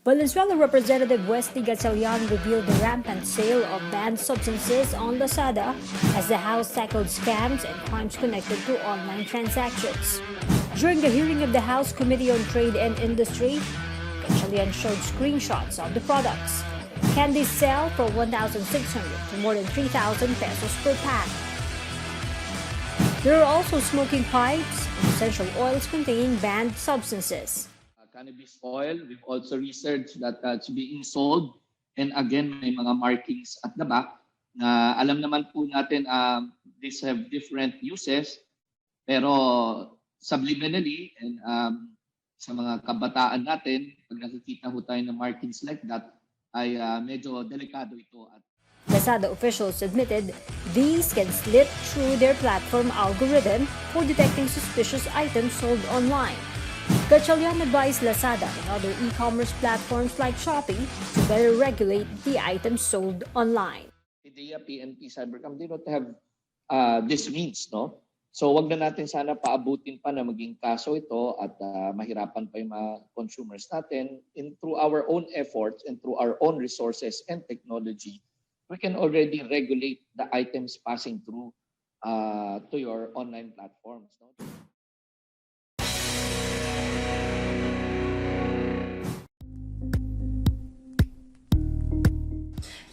Valenzuela Representative Wesley Gatchalian revealed the rampant sale of banned substances on Lazada as the House tackled scams and crimes connected to online transactions. During the hearing of the House Committee on Trade and Industry, Gatchalian showed screenshots of the products. Candies sell for 1,600 to more than 3,000 pesos per pack. There are also smoking pipes and essential oils containing banned substances. Cannabis oil, we've also researched that it's being sold. And again, may mga markings at the back na alam naman po natin these have different uses. Pero subliminally and sa mga kabataan natin, pag nakikita ho tayo ng markings like that, ay medyo delikado ito. Lazada officials admitted these can slip through their platform algorithm for detecting suspicious items sold online. Gatchalian advised Lazada and other e-commerce platforms like Shopee to better regulate the items sold online. PDEA, PNP, Cybercam, they don't have this means, no? So wag na natin sana paabutin pa na maging kaso ito at mahirapan pa yung mga consumers natin. Through our own efforts and through our own resources and technology, we can already regulate the items passing through to your online platforms. No?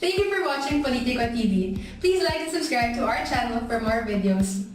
Thank you for watching Politico TV. Please like and subscribe to our channel for more videos.